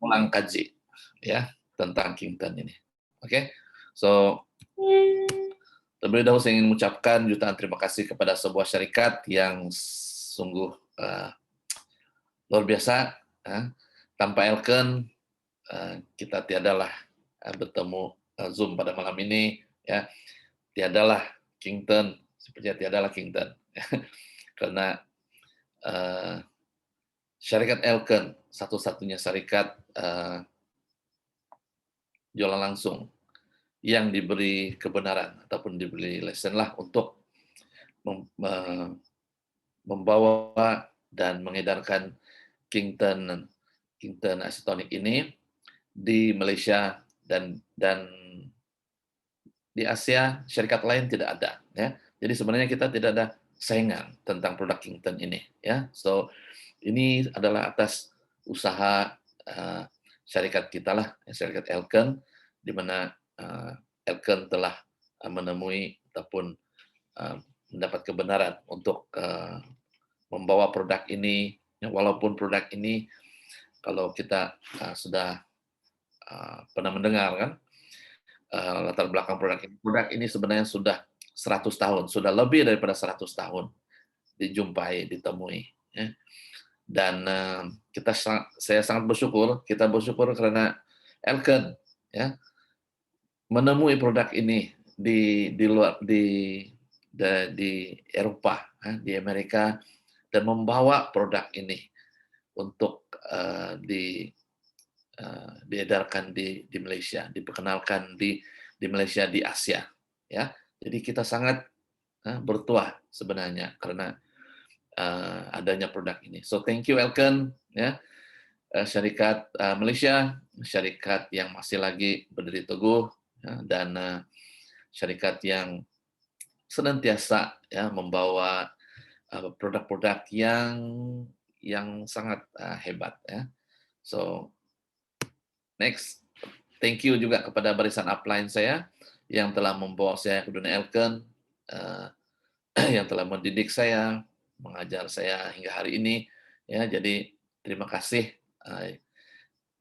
ulang kaji ya tentang Kington ini. Oke, so terlebih dahulu saya ingin mengucapkan jutaan terima kasih kepada sebuah syarikat yang sungguh luar biasa. Tanpa Elken kita tiadalah bertemu Zoom pada malam ini, ya. Tiadalah Kington, sepertinya tiadalah Kington, karena syarikat Elken satu-satunya syarikat jualan langsung yang diberi kebenaran ataupun diberi lesson lah untuk membawa dan mengedarkan Kington Isotonic ini di Malaysia dan di Asia syarikat lain tidak ada, ya. Jadi sebenarnya kita tidak ada saingan tentang produk Kington ini, ya. So ini adalah atas usaha syarikat kita lah, syarikat Elken, di mana Elken telah menemui ataupun mendapat kebenaran untuk membawa produk ini, walaupun produk ini kalau kita sudah pernah mendengar kan latar belakang produk ini sebenarnya sudah 100 tahun, sudah lebih daripada 100 tahun dijumpai, ditemui, ya. Dan saya sangat bersyukur, kita bersyukur karena Elken, ya, menemui produk ini di luar di Eropa, di Amerika, dan membawa produk ini untuk diedarkan di Malaysia, diperkenalkan di Malaysia, di Asia, ya. Jadi kita sangat bertuah sebenarnya karena adanya produk ini. So thank you Elken, ya. Syarikat Malaysia, syarikat yang masih lagi berdiri teguh, ya, dan syarikat yang senantiasa ya membawa produk-produk yang sangat hebat, ya. So next, thank you juga kepada barisan upline saya yang telah membawa saya ke dunia Elken, yang telah mendidik saya, mengajar saya hingga hari ini, ya. Jadi terima kasih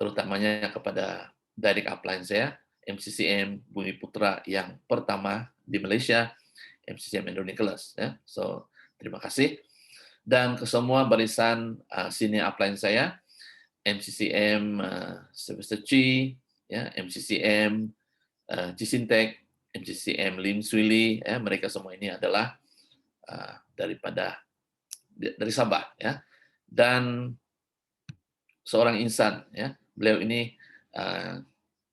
terutamanya kepada direct upline saya, MCCM Bumi Putra yang pertama di Malaysia, MCCM Indonekelus, ya. So terima kasih. Dan ke semua barisan senior upline saya, MCCM Sylvester Chi, ya, MCCM Cisintek, MCCM Lim Swili, ya, mereka semua ini adalah dari Sabah, ya. Dan seorang insan, ya, beliau ini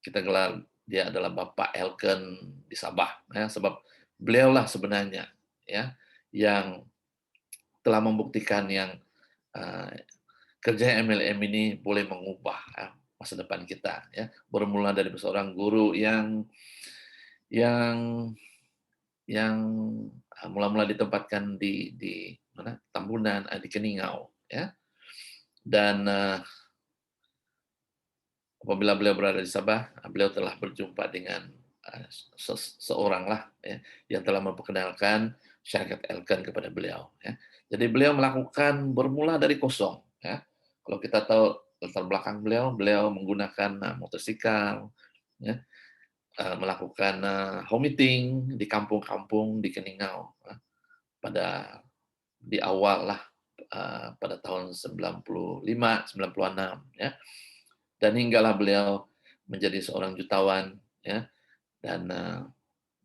kita gelar dia adalah Bapak Elken di Sabah, ya, sebab beliaulah sebenarnya, ya, yang telah membuktikan yang kerja MLM ini boleh mengubah masa depan kita, ya. Bermula dari seorang guru yang mula-mula ditempatkan di mana, Tambunan, di Keningau, ya. Dan apabila beliau berada di Sabah, beliau telah berjumpa dengan seorang lah, ya, yang telah memperkenalkan syarikat Elken kepada beliau, ya. Jadi beliau melakukan bermula dari kosong, ya. Kalau kita tahu latar belakang beliau menggunakan motosikal, ya, melakukan home meeting di kampung-kampung di Keningau, di awal lah pada tahun 95, 96, ya. Dan hinggalah beliau menjadi seorang jutawan, ya, dan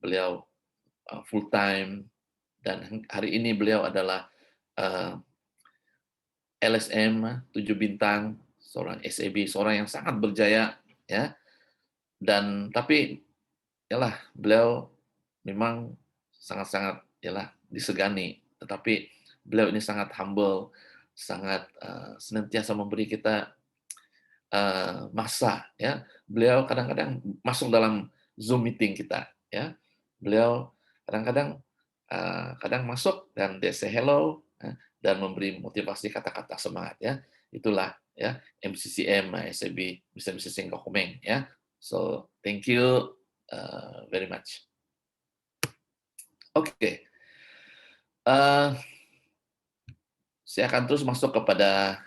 beliau full time, dan hari ini beliau adalah LSM 7 bintang, seorang SAB, seorang yang sangat berjaya, ya. Dan tapi yalah beliau memang sangat-sangat yalah disegani, tetapi beliau ini sangat humble, sangat senantiasa memberi kita masa, ya. Beliau kadang-kadang masuk dalam Zoom meeting kita, ya. Beliau kadang-kadang kadang masuk dan dia say hello, dan memberi motivasi kata-kata semangat, ya. Itulah, ya, MCCM SAB bisa singkong komeng, ya. So thank you very much. Oke. Saya akan terus masuk kepada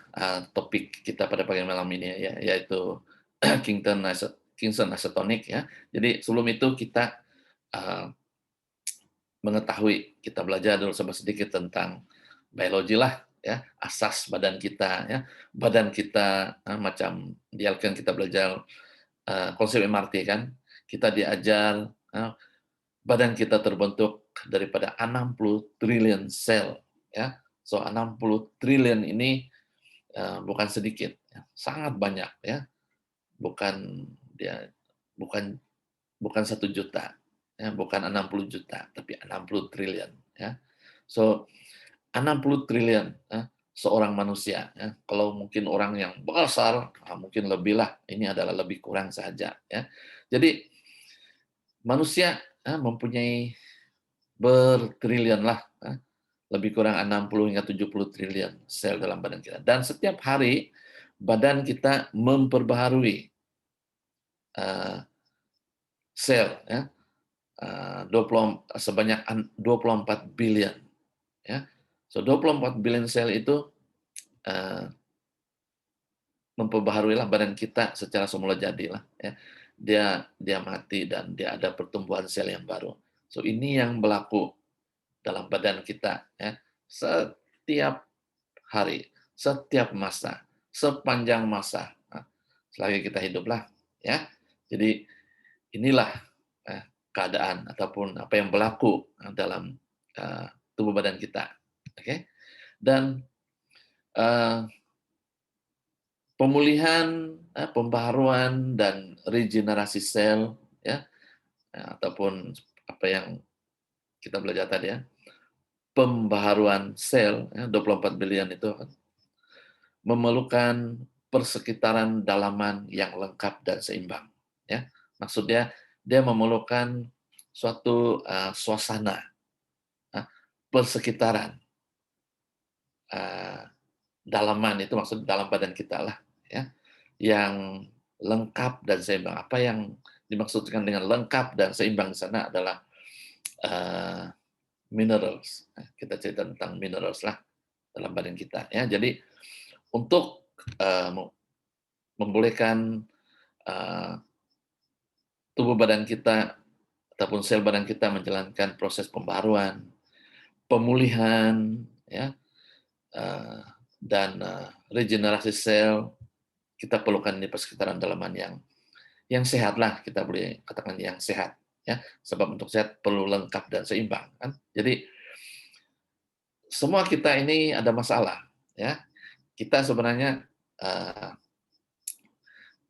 topik kita pada pagi malam ini, ya, yaitu Kingston Isotonic ya. Jadi sebelum itu kita uh, mengetahui, kita belajar dulu sedikit tentang biologi lah ya, asas badan kita ya. Badan kita macam di Alken kita belajar konsep MRT kan, kita diajar badan kita terbentuk daripada 60 triliun sel ya. So 60 triliun ini bukan sedikit, ya, sangat banyak ya. Bukan dia bukan bukan 1 juta, ya, bukan 60 juta, tapi 60 triliun ya. So 60 triliun seorang manusia ya. Kalau mungkin orang yang besar mungkin lebih lah, ini adalah lebih kurang saja ya. Jadi manusia mempunyai bertriliun lah, lebih kurang 60 hingga 70 triliun sel dalam badan kita. Dan setiap hari badan kita memperbaharui sel ya, 24 billion ya. So 24 billion sel itu memperbaharui lah badan kita secara semula jadilah ya. Dia mati dan dia ada pertumbuhan sel yang baru. So ini yang berlaku dalam badan kita ya, setiap hari, setiap masa, sepanjang masa. Nah, selagi kita hiduplah ya. Jadi inilah keadaan ataupun apa yang berlaku dalam tubuh badan kita. Oke. Dan pemulihan, pembaharuan dan regenerasi sel ya, ataupun apa yang kita belajar tadi ya, pembaharuan sel ya, 24 billion itu memerlukan persekitaran dalaman yang lengkap dan seimbang ya. Maksudnya dia memerlukan suatu suasana persekitaran dalaman, itu maksud dalam badan kita lah ya, yang lengkap dan seimbang. Apa yang dimaksudkan dengan lengkap dan seimbang di sana adalah minerals. Kita cerita tentang minerals lah dalam badan kita ya. Jadi untuk membolehkan tubuh badan kita ataupun sel badan kita menjalankan proses pembaruan, pemulihan ya, dan regenerasi sel, kita perlukan di persekitaran dalaman yang sehat lah, kita boleh katakan yang sehat ya. Sebab untuk sehat perlu lengkap dan seimbang kan. Jadi semua kita ini ada masalah ya. Kita sebenarnya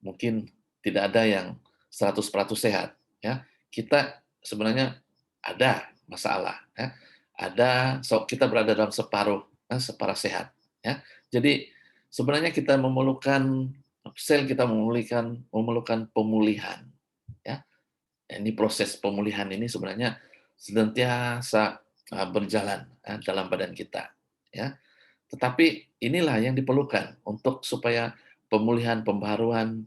mungkin tidak ada yang 100% sehat ya. Kita sebenarnya ada masalah ya. Kita berada dalam separuh sehat ya. Jadi sebenarnya kita memerlukan sel kita memerlukan pemulihan ya. Ini proses pemulihan ini sebenarnya senantiasa berjalan dalam badan kita ya. Tetapi inilah yang diperlukan untuk supaya pemulihan, pembaharuan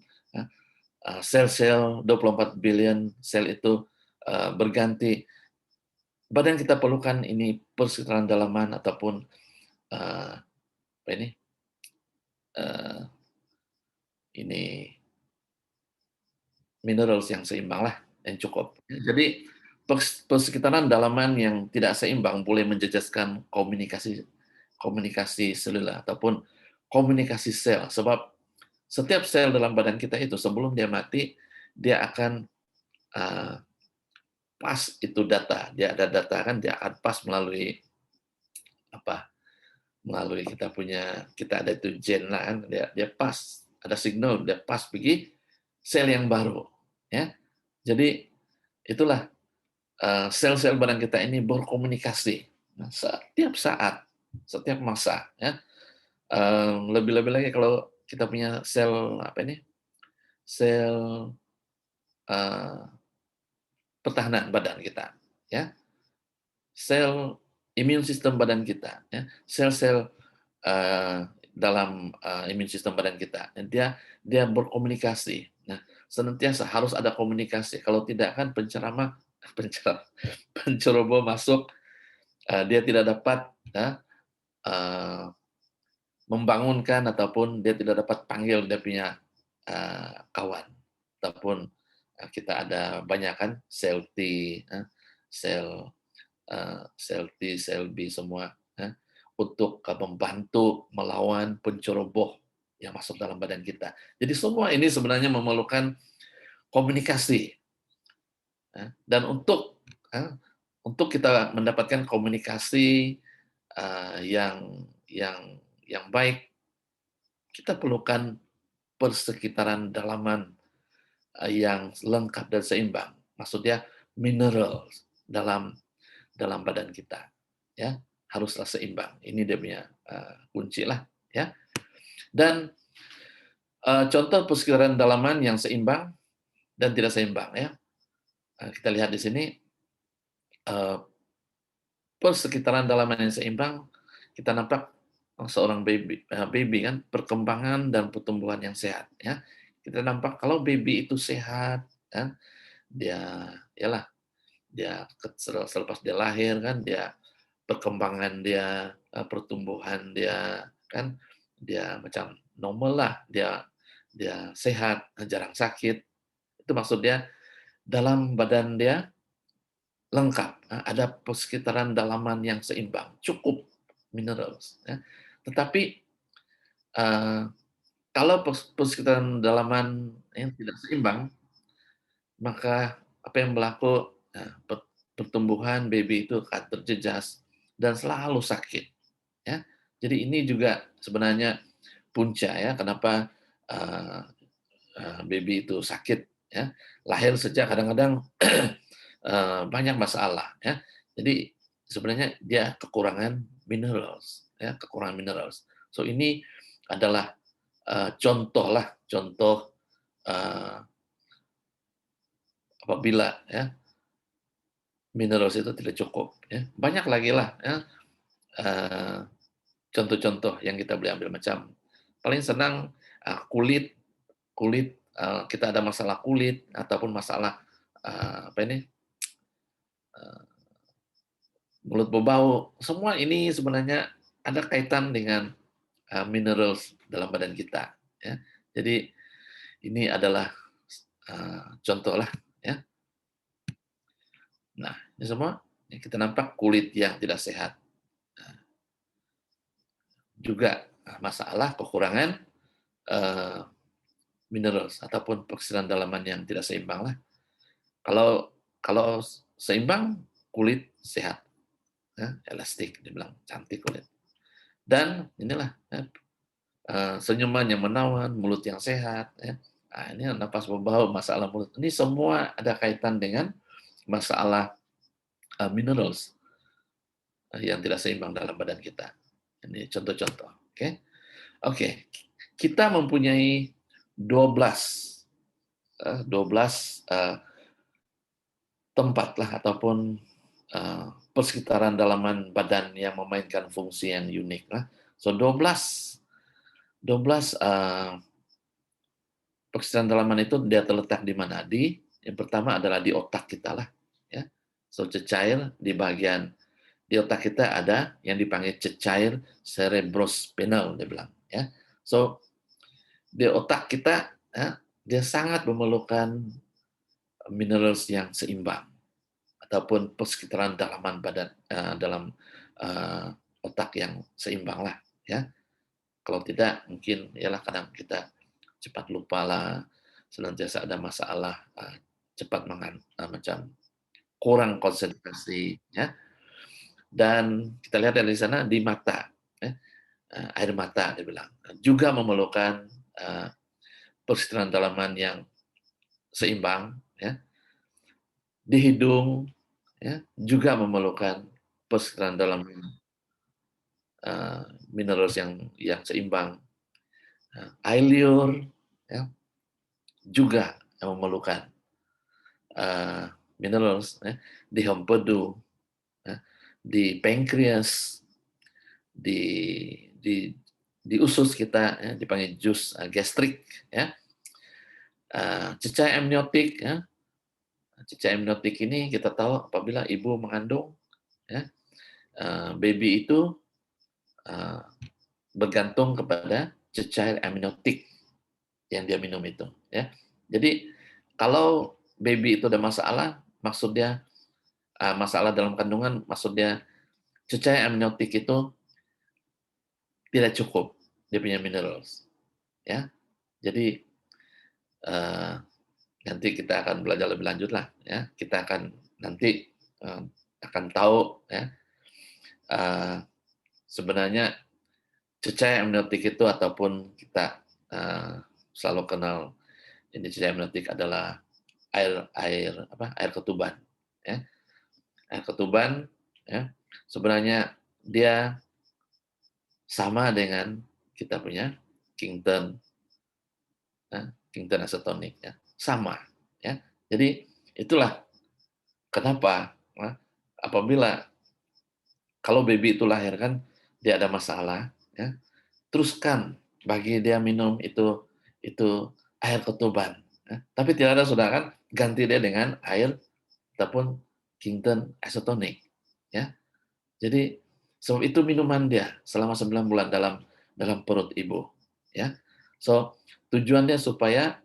sel-sel 24 billion sel itu berganti. Badan kita perlukan ini persekitaran dalaman ataupun apa ini minerals yang seimbang lah, yang cukup. Jadi persekitaran dalaman yang tidak seimbang boleh menjejaskan komunikasi seluler ataupun komunikasi sel. Sebab setiap sel dalam badan kita itu sebelum dia mati, dia akan pas itu data. Dia ada data kan, dia akan pas melalui apa? Melalui kita ada itu gen lah kan, dia pas ada signal, dia pas pergi sel yang baru ya. Jadi itulah sel-sel badan kita ini berkomunikasi setiap saat, setiap masa ya. Lebih-lebih lagi kalau kita punya sel sel pertahanan badan kita ya, sel imun sistem badan kita ya, sel-sel dalam imun sistem badan kita, dan dia berkomunikasi. Nah, senantiasa harus ada komunikasi. Kalau tidak kan penceroboh masuk, dia tidak dapat membangunkan ataupun dia tidak dapat panggil dia punya kawan, ataupun kita ada banyak kan sel T, sel sel T, sel B semua untuk membantu melawan penceroboh yang masuk dalam badan kita. Jadi semua ini sebenarnya memerlukan komunikasi, dan untuk kita mendapatkan komunikasi yang baik, kita perlukan persekitaran dalaman yang lengkap dan seimbang. Maksudnya mineral dalam dalam badan kita, ya haruslah seimbang. Ini dia punya kunci lah, ya. Dan contoh persekitaran dalaman yang seimbang dan tidak seimbang, ya. Kita lihat di sini eh, persekitaran dalaman yang seimbang, kita nampak seorang baby kan perkembangan dan pertumbuhan yang sehat, ya. Kita nampak kalau baby itu sehat, kan dia ialah dia selepas dia lahir kan dia perkembangan dia, pertumbuhan dia kan dia macam normal lah, dia dia sehat, jarang sakit. Itu maksudnya dalam badan dia lengkap, ada persekitaran dalaman yang seimbang, cukup minerals, ya. Tetapi, eee, kalau persekitaran dalaman yang tidak seimbang, maka apa yang berlaku, pertumbuhan baby itu akan terjejas dan selalu sakit, ya. Jadi ini juga sebenarnya punca ya, kenapa, eee baby itu sakit, ya. Lahir sejak kadang-kadang, banyak masalah, ya. Jadi sebenarnya dia kekurangan minerals, ya, kekurangan minerals. So ini adalah, contoh lah, contoh, eee, apabila ya minerals itu tidak cukup, ya. Banyak lagi lah, ya, eee, contoh-contoh yang kita boleh ambil macam paling senang, kulit kulit, kita ada masalah kulit ataupun masalah, apa ini, eee, mulut berbau, semua ini sebenarnya ada kaitan dengan, minerals dalam badan kita, ya. Jadi ini adalah, contoh lah, ya. Nah, ini semua yang kita nampak kulit yang tidak sehat, juga, masalah kekurangan, eee, minerals ataupun oksidan dalaman yang tidak seimbang lah. Kalau kalau seimbang, kulit sehat, ya, elastik, dibilang cantik kulit. Dan inilah, ya, senyuman yang menawan, mulut yang sehat, ya. Nah, ini napas berbau, masalah mulut. Ini semua ada kaitan dengan masalah, minerals, yang tidak seimbang dalam badan kita. Ini contoh-contoh, oke. Oke, kita mempunyai 12, 12, tempat lah ataupun, persekitaran dalaman badan yang memainkan fungsi yang unik lah. So 12 12, persekitaran dalaman itu dia terletak di mana? Yang pertama adalah di otak kita lah, ya. So cecair di bagian di otak kita ada yang dipanggil cecair cerebrospinal dia bilang, ya. So di otak kita, ya, dia sangat memerlukan minerals yang seimbang ataupun persekitaran dalaman badan, dalam, eee, otak yang seimbang lah, ya. Kalau tidak mungkin ialah kadang kita cepat lupa lah, senantiasa ada masalah, cepat macam kurang konsentrasi, ya. Dan kita lihat dari sana di mata, ya, air mata dia bilang, juga memerlukan, persekitaran dalaman yang seimbang, ya. Di hidung, ya, juga memerlukan persekitaran dalaman, eee, minerals yang seimbang. Air liur, ya, juga memerlukan, eee, minerals, ya, di empedu, ya, di pankreas, di di di usus kita, ya, dipanggil jus, gastrik, ya, cecai amniotik, ya. Cecai amniotik ini kita tahu apabila ibu mengandung, ya, baby itu, eee, bergantung kepada cecair amniotik yang dia minum itu, ya. Jadi kalau baby itu ada masalah, maksudnya masalah dalam kandungan, maksudnya cecahaya amniotik itu tidak cukup dia punya minerals, ya. Jadi eh, nanti kita akan belajar lebih lanjut lah, ya. Kita akan nanti eh, akan tahu, ya, eh, sebenarnya cecahaya amniotik itu ataupun kita selalu kenal ini cecahaya amniotik adalah air air apa air ketuban, ya. Air ketuban, ya, sebenarnya dia sama dengan kita punya Kington, Kington Acetonic, ya, sama, ya. Jadi itulah kenapa apabila kalau baby itu lahir kan dia ada masalah, ya, teruskan bagi dia minum itu air ketuban, ya. Tapi tidak ada sudah kan ganti dia dengan air ataupun Kington Acetonic, ya. Jadi sebab itu minuman dia selama 9 bulan dalam dalam perut ibu, ya. So, tujuannya supaya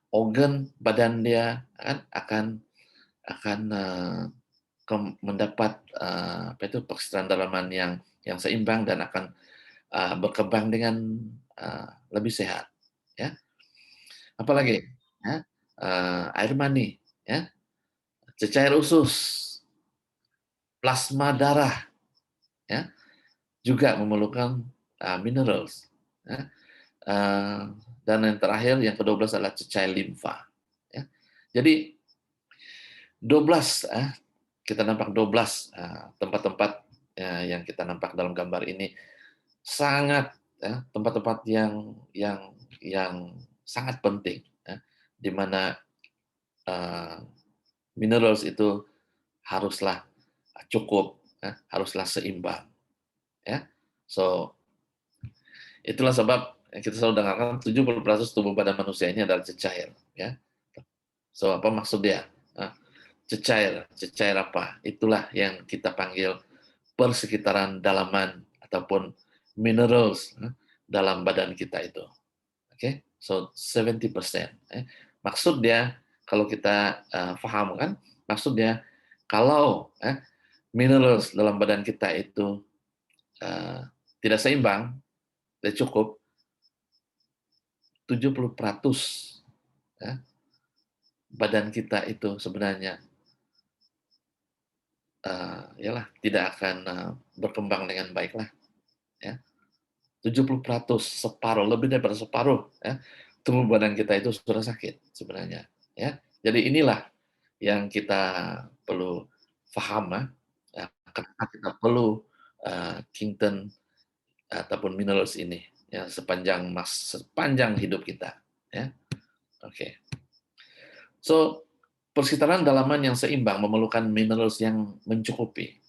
organ badan dia kan akan mendapat apa itu persekitaran dalaman yang seimbang dan akan berkembang dengan lebih sehat, ya. Apalagi, ya, air mani, ya, cecair usus, plasma darah, ya, juga memerlukan minerals, ya. Dan yang terakhir, yang ke-12 adalah cecair limfa, ya. Jadi 12, kita nampak 12 tempat-tempat yang kita nampak dalam gambar ini sangat, ya, tempat-tempat yang sangat penting, ya, di mana minerals itu haruslah cukup, ya, haruslah seimbang, ya. So, itulah sebab yang kita selalu dengarkan 70% tubuh badan manusia ini adalah cecair, ya. So, apa maksud dia? Cecair, cecair apa? Itulah yang kita panggil persekitaran dalaman ataupun minerals dalam badan kita itu. Oke, so 70%. Maksud dia kalau kita paham kan, maksud dia kalau minerals dalam badan kita itu uh, tidak seimbang, tidak cukup, 70% ya, badan kita itu sebenarnya yalah tidak akan berkembang dengan baik lah, ya. 70% separuh, lebih daripada separuh, ya, tubuh badan kita itu sudah sakit sebenarnya, ya. Jadi inilah yang kita perlu paham, ya, kenapa kita perlu Kington ataupun minerals ini, ya, sepanjang hidup kita, ya. Oke. So, persekitaran dalaman yang seimbang memerlukan minerals yang mencukupi.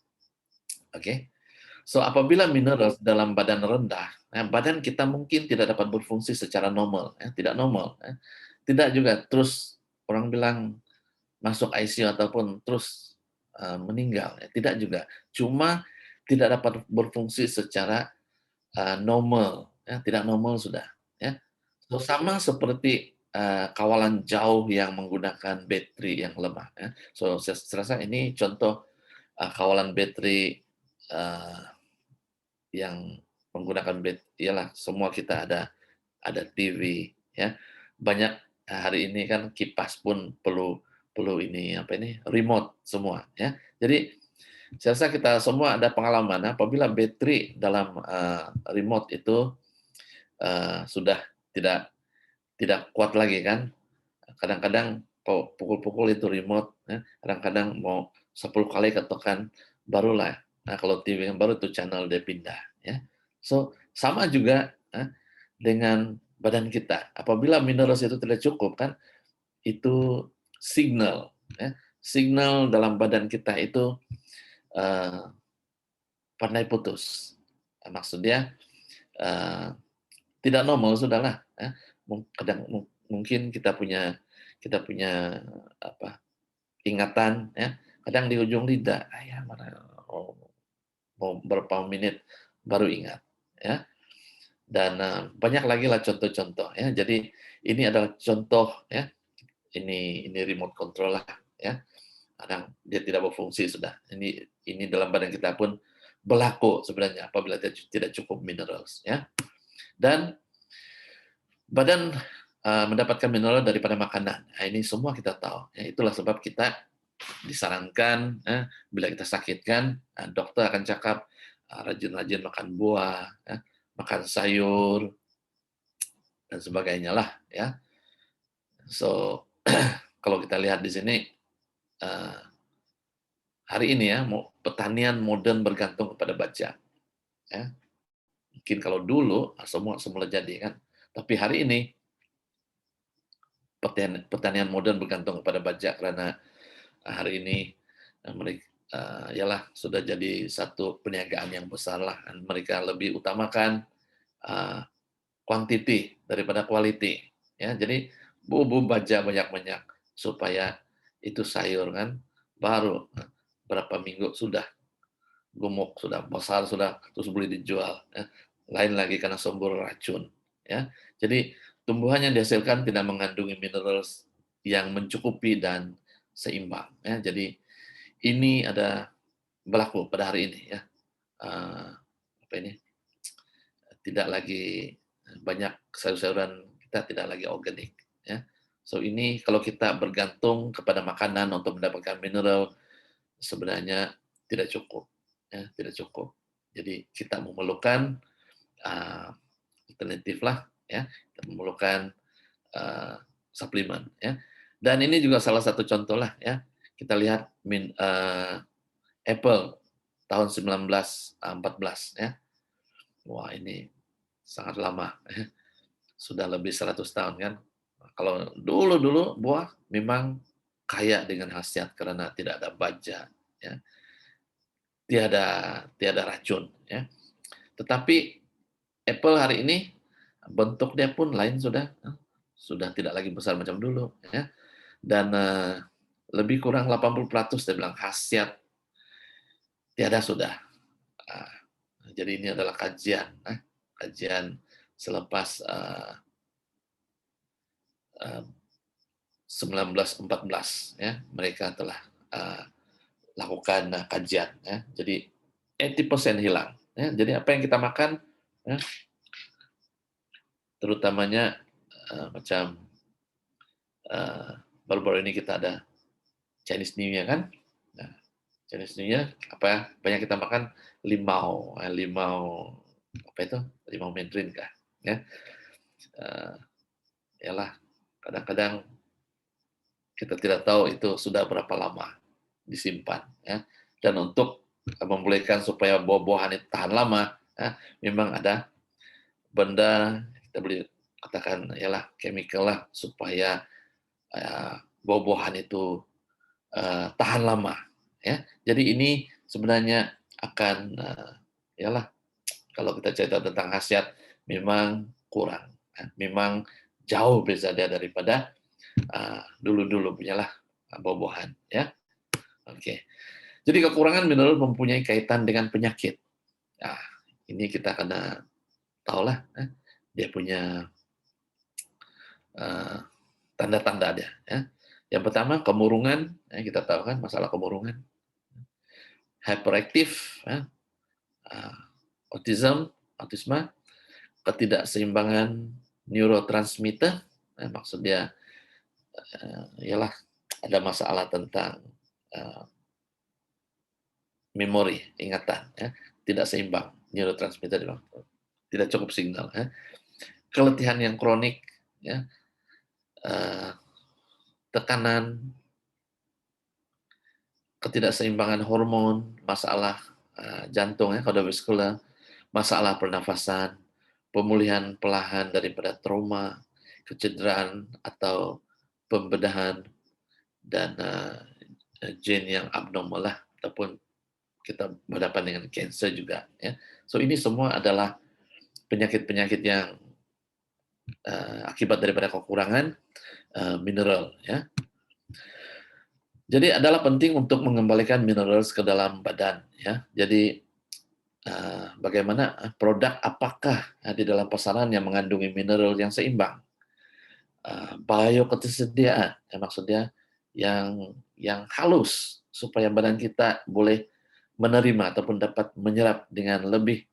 Oke. So, apabila mineral dalam badan rendah, badan kita mungkin tidak dapat berfungsi secara normal, ya, tidak normal. Ya. Tidak juga terus orang bilang masuk ICU ataupun terus meninggal, ya. Tidak juga. Cuma tidak dapat berfungsi secara normal, ya. Tidak normal sudah. Ya. So, sama seperti kawalan jauh yang menggunakan baterai yang lemah. Ya. So, saya rasa ini contoh kawalan baterai uh, yang menggunakan iyalah semua kita ada TV, ya. Banyak hari ini kan kipas pun perlu perlu ini apa ini remote semua, ya. Jadi saya rasa kita semua ada pengalaman apabila baterai dalam remote itu sudah tidak tidak kuat lagi kan. Kadang-kadang pukul-pukul itu remote, ya. Kadang-kadang mau 10 kali ketekan barulah. Nah, kalau TV yang baru itu channel dia pindah, ya. So, sama juga dengan badan kita. Apabila minerals itu tidak cukup kan, itu signal, ya. Signal dalam badan kita itu eh, pandai putus. Maksudnya tidak normal sudahlah, ya. Mungkin kita punya apa ingatan, ya, kadang di ujung lidah, ya mana oh, mau berapa menit baru ingat, ya. Dan banyak lagi lah contoh-contoh ya. Jadi ini adalah contoh ya. Ini remote control lah ya. Kadang dia tidak berfungsi sudah. Ini dalam badan kita pun berlaku sebenarnya apabila tidak cukup minerals ya. Dan badan mendapatkan mineral daripada makanan. Nah, ini semua kita tahu. Ya, itulah sebab kita disarankan bila kita sakit kan, dokter akan cakap rajin-rajin makan buah, ya, makan sayur dan sebagainya lah ya. So kalau kita lihat di sini eh, hari ini ya, pertanian modern bergantung kepada baja. Ya. Mungkin kalau dulu semula jadi kan, tapi hari ini pertanian modern bergantung kepada baja karena hari ini mereka ialah sudah jadi satu perniagaan yang besar lah. Mereka lebih utamakan quantity daripada quality. Ya, jadi bubu baja banyak-banyak supaya itu sayur kan baru berapa minggu sudah gemuk, sudah besar, sudah terus boleh dijual. Ya. Lain lagi karena sumber racun. Ya. Jadi tumbuhan yang dihasilkan tidak mengandungi minerals yang mencukupi dan seimbang. Ya. Jadi ini ada berlaku pada hari ini ya. Apa ini? Tidak lagi banyak sayur-sayuran kita tidak lagi organik ya. So ini kalau kita bergantung kepada makanan untuk mendapatkan mineral sebenarnya tidak cukup ya, tidak cukup. Jadi kita memerlukan alternatif lah ya, kita memerlukan suplemen ya. Dan ini juga salah satu contoh lah ya. Kita lihat Apple tahun 1914 ya. Wah, ini sangat lama. Sudah lebih 100 tahun kan. Kalau dulu-dulu buah memang kaya dengan khasiat karena tidak ada baja ya. Tiada tiada racun ya. Tetapi Apple hari ini bentuk dia pun lain sudah tidak lagi besar macam dulu ya. Dan lebih kurang 80% dia bilang khasiat tiada sudah. Jadi ini adalah kajian selepas 1914 ya, mereka telah lakukan kajian ya. Jadi 80% hilang ya. Jadi apa yang kita makan ya, terutamanya macam baru-baru ini kita ada Chinese New Year kan. Nah, Chinese New Year apa banyak kita makan limau, limau apa itu? Limau Mandarin kah? Ya. Yalah, kadang-kadang kita tidak tahu itu sudah berapa lama disimpan ya. Dan untuk membolehkan supaya buah-buahan itu tahan lama ya, memang ada benda kita boleh katakan ialah chemical lah supaya buah-buahan itu tahan lama ya. Jadi ini sebenarnya akan ialah kalau kita cerita tentang khasiat memang kurang ya. Memang jauh beza dia daripada dulu-dulu punyalah buah-buahan ya. Oke. Jadi kekurangan mineral mempunyai kaitan dengan penyakit. Nah, ini kita kena tahulah dia punya tanda-tanda dia ya. Yang pertama kemurungan, ya, kita tahu kan masalah kemurungan. Hyperactive ya. Autisme, ketidakseimbangan neurotransmitter, maksudnya ialah ada masalah tentang memori, ingatan, ya, tidak seimbang neurotransmitter, tidak cukup signal, ya. Keletihan yang kronik, ya, tekanan, ketidakseimbangan hormon, masalah jantung, ya, kardiovaskular, masalah pernafasan, pemulihan perlahan daripada trauma, kecederaan atau pembedahan, dan gen yang abnormal lah, ataupun kita berhadapan dengan cancer juga ya. So ini semua adalah penyakit-penyakit yang akibat daripada kekurangan mineral ya. Jadi adalah penting untuk mengembalikan mineral ke dalam badan ya. Jadi bagaimana produk apakah di dalam pasaran yang mengandungi mineral yang seimbang, bioketersediaan, ya maksudnya yang halus supaya badan kita boleh menerima ataupun dapat menyerap dengan lebih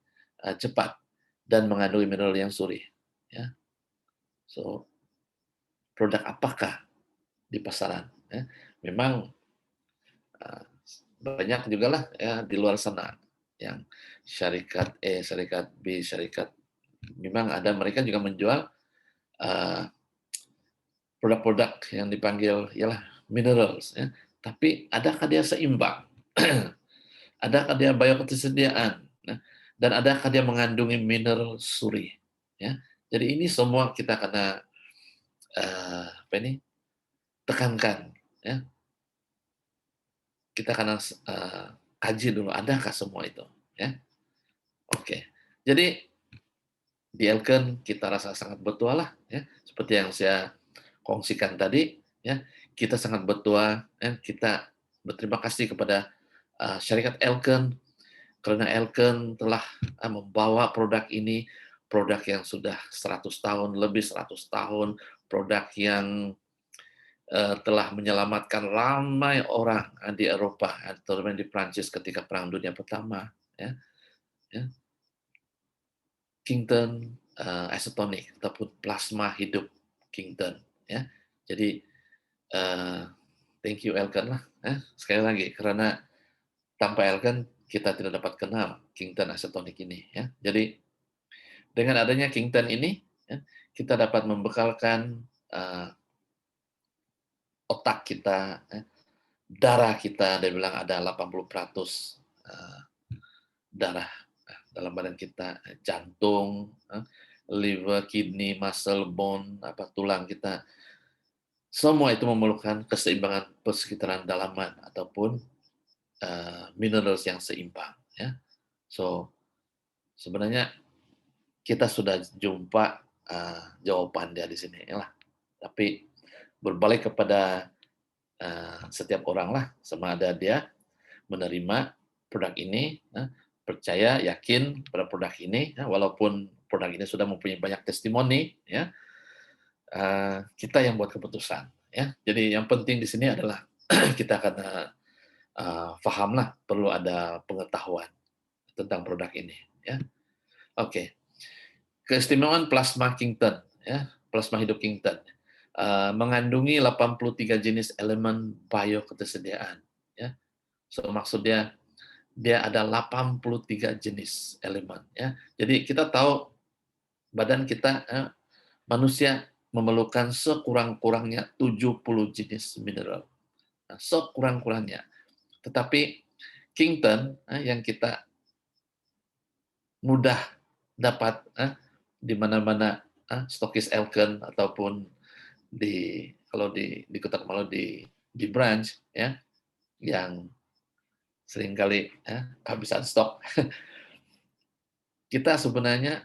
cepat dan mengandungi mineral yang suri. Ya, so produk apakah di pasaran? Ya, memang uh, banyak juga lah ya di luar sana yang syarikat syarikat B, syarikat memang ada mereka juga menjual uh, produk-produk yang dipanggil ialah minerals ya. Tapi adakah dia seimbang? Adakah dia bioketersediaan? Nah, dan adakah dia mengandungi mineral suri? Ya. Jadi ini semua kita kena apa ini tekankan ya. Kita kena kaji dulu adakah semua itu ya. Oke. Jadi di Elken kita rasa sangat bertuah lah ya. Seperti yang saya kongsikan tadi ya, kita sangat bertuah ya, kita berterima kasih kepada syarikat Elken karena Elken telah membawa produk ini, produk yang sudah 100 tahun, lebih 100 tahun, produk yang telah menyelamatkan ramai orang di Eropa, terutama di Prancis ketika Perang Dunia Pertama. Ya, ya. Kington isotonic ataupun plasma hidup Kington. Ya, jadi thank you Elkan lah. Sekali lagi karena tanpa Elkan kita tidak dapat kenal Kington isotonic ini. Ya, jadi dengan adanya Kington ini, ya, kita dapat membekalkan otak kita, ya, darah kita, dia bilang ada 80% darah dalam badan kita, jantung, liver, kidney, muscle, bone, tulang kita, semua itu memerlukan keseimbangan persekitaran dalaman ataupun minerals yang seimbang. Ya. So sebenarnya kita sudah jumpa jawaban dia di sini, ya lah. Tapi berbalik kepada setiap orang lah, sama ada dia menerima produk ini, percaya, yakin pada produk ini, walaupun produk ini sudah mempunyai banyak testimoni, ya, kita yang buat keputusan. Ya. Jadi yang penting di sini adalah kita akan fahamlah, perlu ada pengetahuan tentang produk ini. Ya. Oke, keistimewaan plasma Kington, ya, plasma hidup Kington, mengandungi 83 jenis elemen bioketersediaan. Ya. So, maksudnya dia ada 83 jenis elemen. Ya. Jadi kita tahu badan kita, manusia memerlukan sekurang-kurangnya 70 jenis mineral. Nah, sekurang-kurangnya. Tetapi Kington yang kita mudah dapat di mana-mana, stokis Elken ataupun kalau di Kota Kemalu di branch ya yang seringkali kehabisan stok. Kita sebenarnya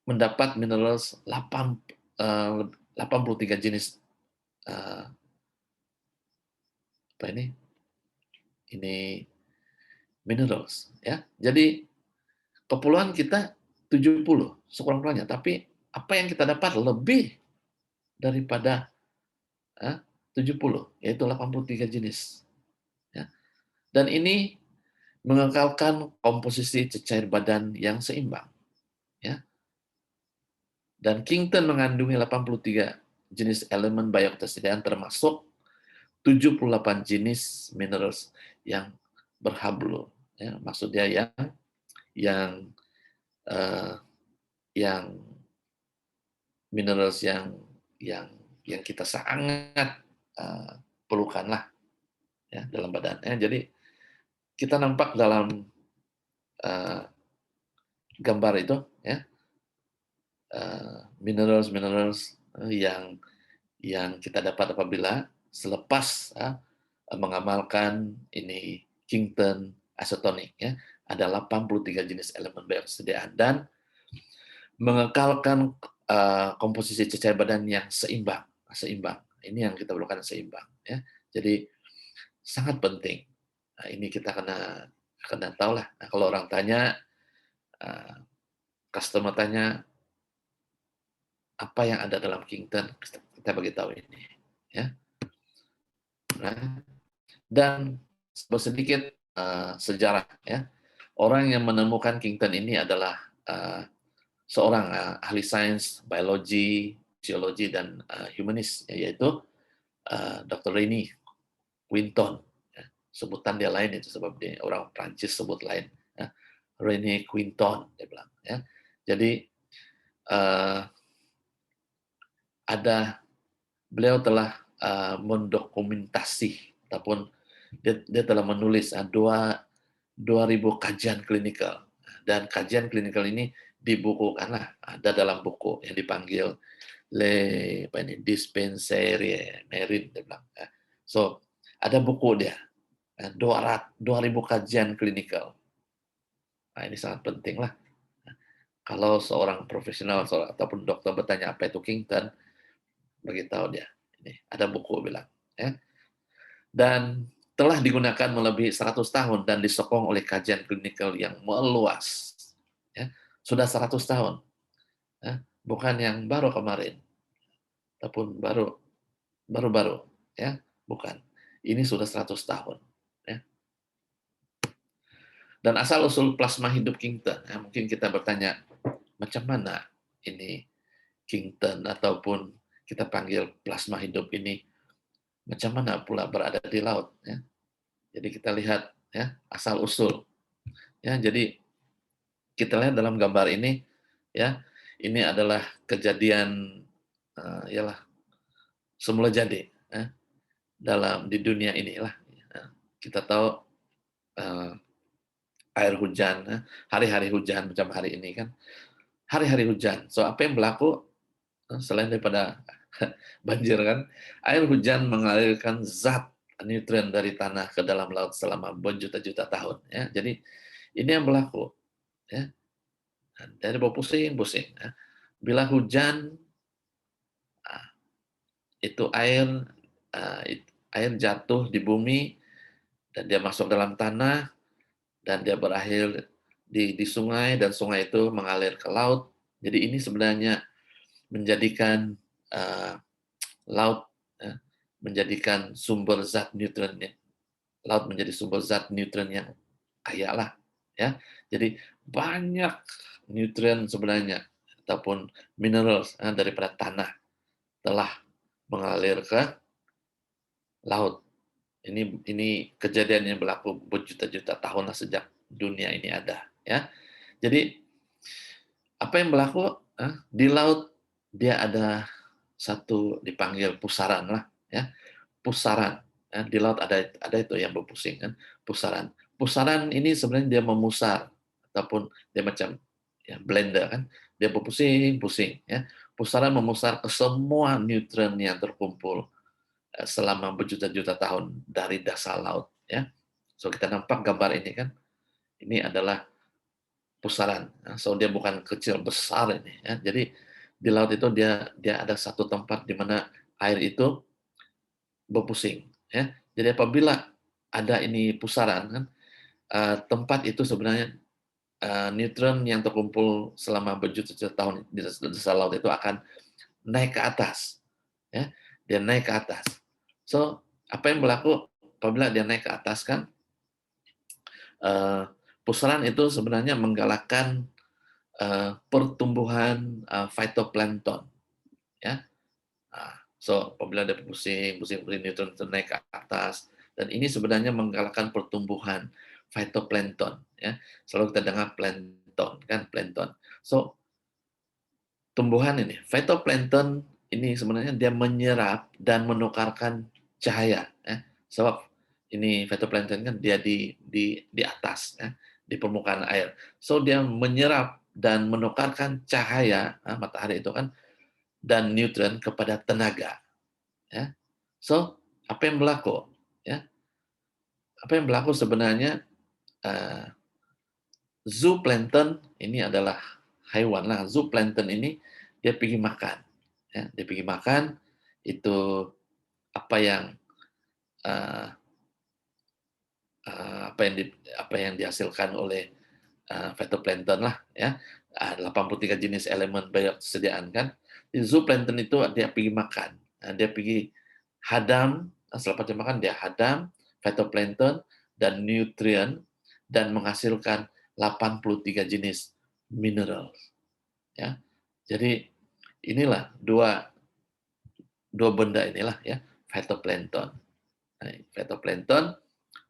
mendapat minerals 83 jenis apa ini minerals ya. Jadi keperluan kita 70 sekurang-kurangnya, tapi apa yang kita dapat lebih daripada 70, yaitu 83 jenis. Ya. Dan ini mengekalkan komposisi cecair badan yang seimbang. Ya. Dan Kington mengandungi 83 jenis elemen bioketersediaan termasuk 78 jenis minerals yang berhablu. Ya, maksudnya yang uh, yang minerals yang kita sangat perlukan lah ya dalam badan. Jadi kita nampak dalam gambar itu ya minerals yang kita dapat apabila selepas mengamalkan ini Kington isotonic ya ada 83 jenis elemen bioketersediaan dan mengekalkan komposisi cecair badan yang seimbang. Ini yang kita perlukan seimbang. Ya. Jadi sangat penting. Nah, ini kita kena akan tahu lah. Nah, kalau orang tanya, eee, customer tanya, "Apa yang ada dalam Kingston?" Kita beritahu ini, ya. Nah, dan sedikit, sejarah, ya. Orang yang menemukan Kingston ini adalah, seorang, ahli sains biologi, fisiologi, dan, humanis, yaitu, Dr. Reni Quinton, ya. Sebutan dia lain itu sebab dia orang Prancis sebut lain, ya. Rene Quinton, dia bilang, ya. Jadi, eee, ada beliau telah, mendokumentasi ataupun dia telah menulis, 2.000 kajian klinikal, dan kajian klinikal ini dibukukanlah, ada dalam buku yang dipanggil apa ini, Dispensaire Merin, dia bilang, ya. So, ada buku dia, 2.000 kajian klinikal. Nah, ini sangat penting lah. Kalau seorang profesional ataupun dokter bertanya apa itu Kingston, beritahu dia, ini ada buku bilang, ya. Dan telah digunakan melebihi 100 tahun dan disokong oleh kajian klinikal yang meluas. Ya, sudah 100 tahun, ya, bukan yang baru kemarin, ataupun baru-baru, ya, bukan. Ini sudah 100 tahun, ya. Dan asal-usul plasma hidup Kingston, ya, mungkin kita bertanya, macam mana ini Kingston ataupun kita panggil plasma hidup ini, macam mana pula berada di laut, ya. Jadi kita lihat, ya, asal-usul. Ya, jadi kita lihat dalam gambar ini, ya, ini adalah kejadian, ialah semula jadi, ya, di dunia inilah. Kita tahu, eee, air hujan, hari-hari hujan macam hari ini kan, hari-hari hujan. So, apa yang berlaku, selain daripada banjir kan, air hujan mengalirkan zat nutrien dari tanah ke dalam laut selama berjuta-juta tahun, ya. Jadi ini yang berlaku, ya. Dari bawah pusing-pusing, ya. Bila hujan, ah, itu air jatuh di bumi dan dia masuk dalam tanah dan dia berakhir di sungai dan sungai itu mengalir ke laut. Jadi ini sebenarnya menjadikan, eee, laut, ya, menjadikan sumber zat nutriennya. Laut menjadi sumber zat nutrien yang kaya lah, ya. Jadi banyak nutrien sebenarnya ataupun mineral, daripada tanah telah mengalir ke laut. Ini kejadian yang berlaku berjuta-juta tahun lah sejak dunia ini ada, ya. Jadi apa yang berlaku, di laut dia ada satu dipanggil pusaran lah, ya. Pusaran, di laut ada itu yang berpusing kan, pusaran. Pusaran ini sebenarnya dia memusar ataupun dia macam ya blender kan, dia berpusing-pusing, ya. Pusaran memusar ke semua nutrien yang terkumpul, selama berjuta-juta tahun dari dasar laut, ya. So kita nampak gambar ini kan, ini adalah pusaran. So dia bukan kecil besar ini, ya. Jadi di laut itu dia dia ada satu tempat di mana air itu berpusing, ya. Jadi apabila ada ini pusaran kan, tempat itu sebenarnya, neutron yang terkumpul selama berjuta-juta tahun di dasar laut itu akan naik ke atas, ya. Dia naik ke atas. So, apa yang berlaku apabila dia naik ke atas kan, eee, pusaran itu sebenarnya menggalakkan, pertumbuhan, phytoplankton, ya. So apabila ada pusing-pusing neutron itu naik ke atas, dan ini sebenarnya menggalakkan pertumbuhan phytoplankton, ya. Selalu kita dengar plankton, kan, plankton. So, tumbuhan ini, phytoplankton ini sebenarnya dia menyerap dan menukarkan cahaya, ya. Sebab ini phytoplankton kan dia di atas, ya, di permukaan air. So, dia menyerap dan menukarkan cahaya, matahari itu kan, dan nutrien kepada tenaga. Ya. So, apa yang berlaku? Ya, apa yang berlaku sebenarnya, eee, zooplankton ini adalah haiwan lah, zooplankton ini dia pergi makan, ya, dia pergi makan, itu apa yang, eee, apa yang dihasilkan oleh phytoplankton lah ya. 83 jenis elemen biokesediaan kan. Di zooplankton itu dia pergi makan, dia pergi hadam, selepas dia makan dia hadam phytoplankton dan nutrien dan menghasilkan 83 jenis mineral ya. Jadi inilah dua dua benda inilah ya, phytoplankton. Phytoplankton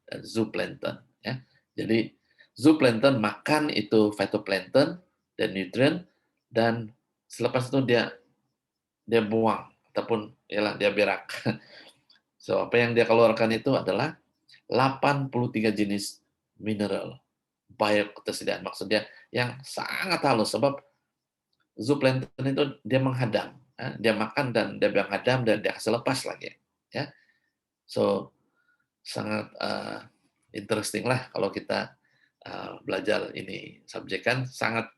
dan zooplankton ya. Jadi zooplankton makan itu phytoplankton dan nutrien dan selepas itu dia dia buang ataupun yalah dia berak. So apa yang dia keluarkan itu adalah 83 jenis mineral bioketersediaan maksudnya yang sangat halus sebab zooplankton itu dia menghadam, dia makan dan dia menghadam dan dia kasih lepas lagi ya. So sangat interesting lah kalau kita belajar ini subjek kan sangat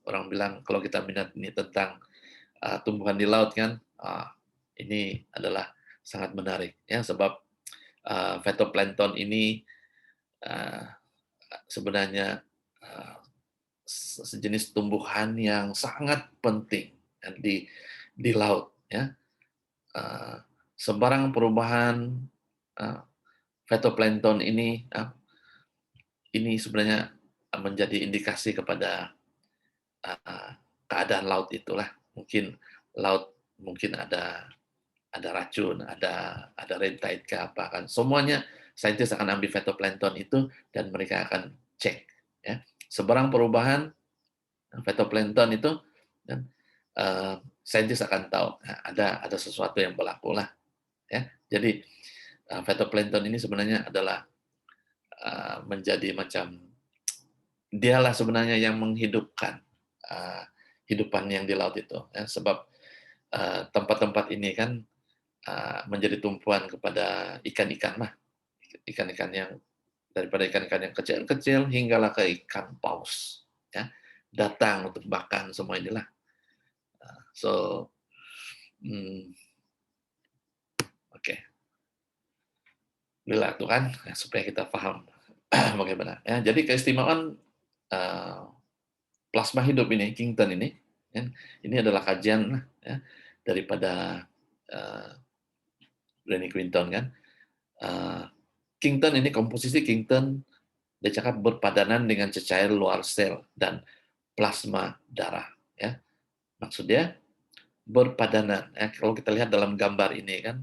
orang bilang kalau kita minat ini tentang tumbuhan di laut kan ini adalah sangat menarik ya sebab phytoplankton ini uh, sebenarnya uh, sejenis tumbuhan yang sangat penting di laut ya. Sebarang perubahan phytoplankton ini sebenarnya menjadi indikasi kepada keadaan laut itulah. Mungkin laut mungkin ada racun, ada red tide ke apa kan. Semuanya saintis akan ambil phytoplankton itu dan mereka akan cek ya. Sebarang perubahan phytoplankton itu dan saintis akan tahu ada sesuatu yang berlaku lah ya. Jadi phytoplankton ini sebenarnya adalah menjadi macam dialah sebenarnya yang menghidupkan hidupan yang di laut itu ya sebab tempat-tempat ini kan menjadi tumpuan kepada ikan-ikan lah ikan-ikan yang daripada ikan-ikan yang kecil-kecil hinggalah ke ikan paus ya datang untuk makan semua inilah so oke okay. Inilah tuh kan supaya kita paham bagaimana ya jadi keistimewaan plasma hidup ini Kington ini ya, ini adalah kajian ya, daripada Brenny Quinton kan Kington ini komposisi Kington dia cakap berpadanan dengan cecair luar sel dan plasma darah ya maksudnya berpadanan ya kalau kita lihat dalam gambar ini kan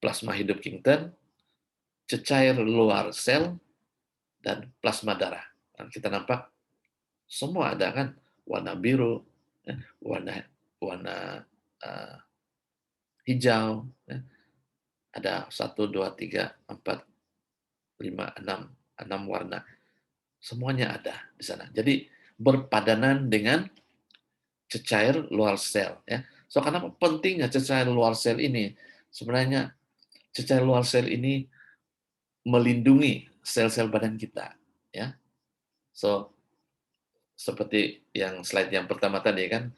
plasma hidup Kington cecair luar sel dan plasma darah dan kita nampak semua ada kan warna biru ya, warna warna hijau ya. Ada 1, 2, 3, 4, 5, 6 warna semuanya ada di sana jadi berpadanan dengan cecair luar sel ya. So kenapa pentingnya cecair luar sel ini? Sebenarnya cecair luar sel ini melindungi sel-sel badan kita ya. So seperti yang slide yang pertama tadi kan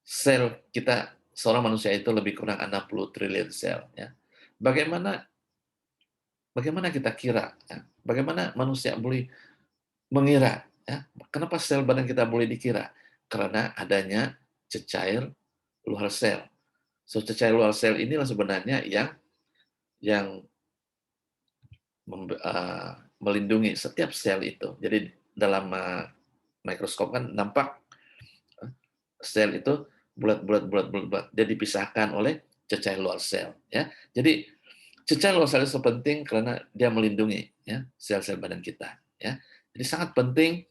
sel kita seorang manusia itu lebih kurang 60 triliun sel ya. Bagaimana kita kira ya? Bagaimana manusia boleh mengira ya? Kenapa sel badan kita boleh dikira? Karena adanya cecair luar sel. So cecair luar sel inilah sebenarnya yang melindungi setiap sel itu. Jadi dalam mikroskop kan nampak sel itu bulat. Dia dipisahkan oleh cecair luar sel. Ya, jadi cecair luar sel itu penting karena dia melindungi ya sel-sel badan kita. Ya, jadi sangat penting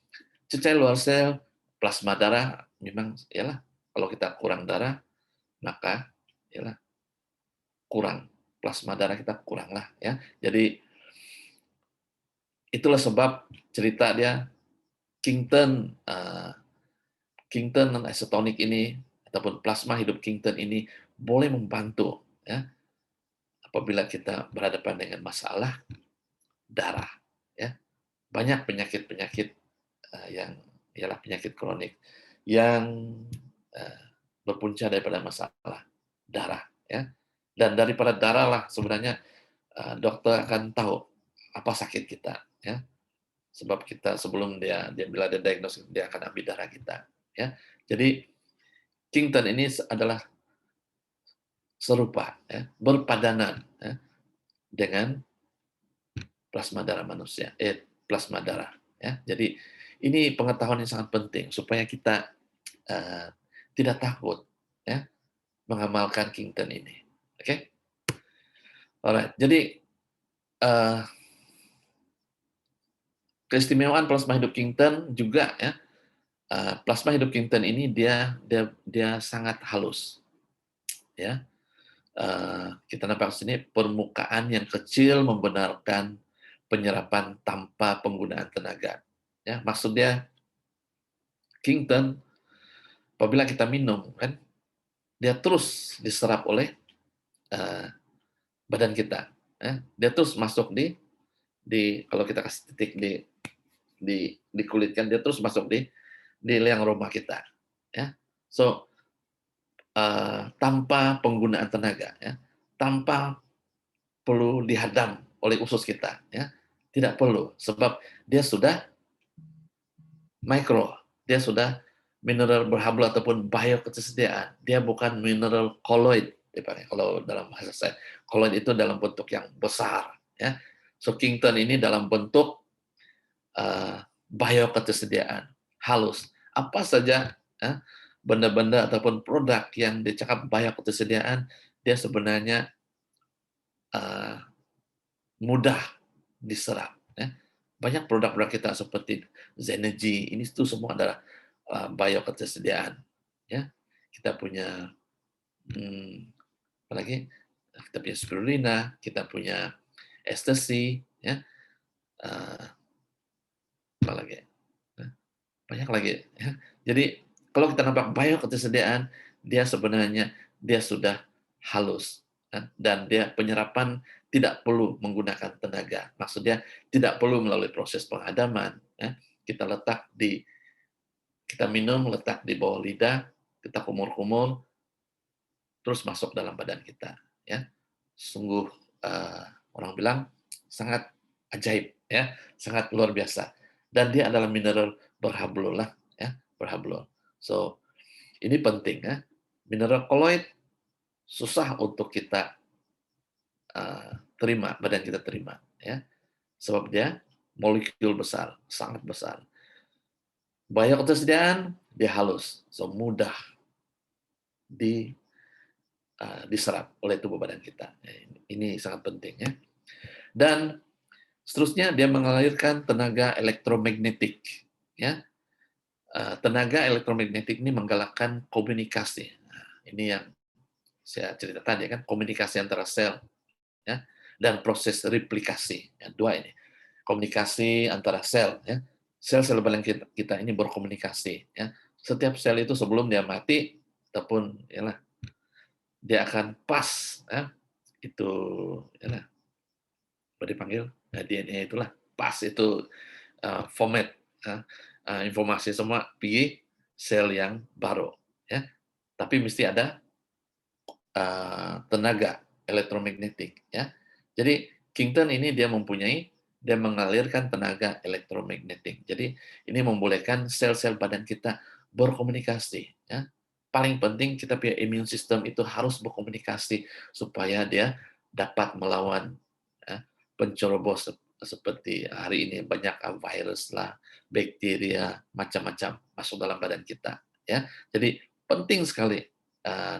cecair luar sel, plasma darah memang ialah kalau kita kurang darah maka ialah kurang plasma darah kita kurang lah ya. Jadi itulah sebab cerita dia Kington Kington dan isotonic ini ataupun plasma hidup Kington ini boleh membantu ya apabila kita berhadapan dengan masalah darah ya. Banyak penyakit-penyakit yang ialah penyakit kronik yang berpunca daripada masalah darah ya. Dan daripada darah lah sebenarnya dokter akan tahu apa sakit kita, ya. Sebab kita sebelum dia bila dia diagnosis, dia akan ambil darah kita, ya. Jadi Kington ini adalah serupa, ya, berpadanan, ya, dengan plasma darah manusia, plasma darah, ya. Jadi ini pengetahuan yang sangat penting supaya kita eh, tidak takut, ya, mengamalkan Kington ini. Oke, alright. Jadi eh, keistimewaan plasma hidup Kington juga, ya, plasma hidup Kington ini dia sangat halus, ya. Kita nampak sini permukaan yang kecil membenarkan penyerapan tanpa penggunaan tenaga. Ya, maksudnya Kington apabila kita minum kan dia terus diserap oleh uh, badan kita. Ya. Dia terus masuk di kalau kita kasih titik di kulit kan dia terus masuk di liang rumah kita. Ya. So tanpa penggunaan tenaga, ya, tanpa perlu dihadam oleh usus kita, ya, tidak perlu sebab dia sudah mikro, dia sudah mineral berhablu ataupun bioketersediaan, dia bukan mineral koloid, dipakai kalau dalam bahasa saya. Koloid itu dalam bentuk yang besar, ya. So Kington ini dalam bentuk bioketersediaan, halus. Apa saja ya, benda-benda ataupun produk yang dicakap bioketersediaan, dia sebenarnya uh, mudah diserap. Ya. Banyak produk-produk kita seperti Zenergy, ini itu semua adalah bioketersediaan. Ya. Kita punya apalagi kita punya spirulina, kita punya ecstasy, ya. Uh, apa lagi? Banyak lagi. Ya. Jadi kalau kita nampak bioketersediaan, dia sebenarnya dia sudah halus, ya. Dan dia penyerapan tidak perlu menggunakan tenaga. Maksudnya tidak perlu melalui proses penghadaman. Ya. Kita minum, letak di bawah lidah, kita kumur-kumur, terus masuk dalam badan kita. Ya, sungguh orang bilang sangat ajaib, ya, sangat luar biasa. Dan dia adalah mineral berhablu lah, ya, berhablu. So ini penting, ya. Mineral koloid susah untuk kita terima, badan kita terima, ya, sebab dia molekul besar, sangat besar. Banyak ketersediaan, dia halus, so mudah di diserap oleh tubuh badan kita. Ini sangat penting, ya. Dan seterusnya dia mengalirkan tenaga elektromagnetik, ya. Tenaga elektromagnetik ini menggalakkan komunikasi. Nah, ini yang saya cerita tadi kan, komunikasi antara sel, ya, dan proses replikasi. Ya, dua ini. Komunikasi antara sel, ya. Sel-sel badan kita ini berkomunikasi, ya. Setiap sel itu sebelum dia mati ataupun yalah dia akan pas, ya, itu yalah apa dipanggil DNA itulah pas itu format informasi semua pergi sel yang baru, ya. Tapi mesti ada tenaga elektromagnetik, ya. Jadi Kington ini dia mengalirkan tenaga elektromagnetik. Jadi ini membolehkan sel-sel badan kita berkomunikasi, ya. Paling penting kita punya immune system itu harus berkomunikasi supaya dia dapat melawan ya, pencerobos seperti hari ini banyak virus lah, bakteria, macam-macam masuk dalam badan kita, ya. Jadi penting sekali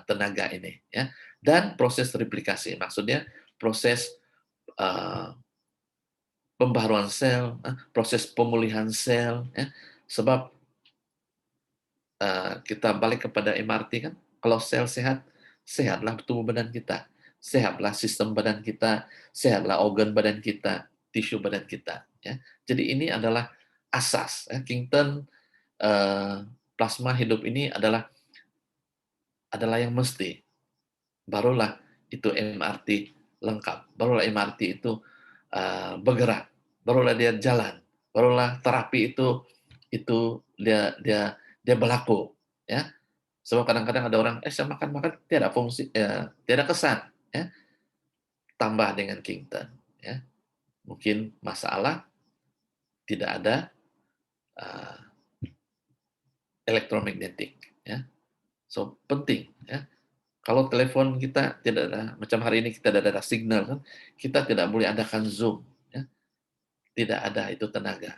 tenaga ini, ya. Dan proses replikasi maksudnya proses uh, pembaharuan sel, proses pemulihan sel, ya. Sebab kita balik kepada MRT kan, kalau sel sehat, sehatlah tubuh badan kita, sehatlah sistem badan kita, sehatlah organ badan kita, tisu badan kita, ya. Jadi ini adalah asas, ya. Kington plasma hidup ini adalah yang mesti, barulah itu MRT lengkap, barulah MRT itu bergerak, barulah dia jalan, barulah terapi itu dia berlaku, ya. Sebab kadang-kadang ada orang saya makan tiada fungsi, tiada kesan, ya, tambah dengan Kington, ya. Mungkin masalah tidak ada uh, elektromagnetik, ya. So penting, ya. Kalau telepon kita tidak ada, macam hari ini kita tidak ada signal kan, kita tidak boleh adakan Zoom, ya. Tidak ada itu tenaga,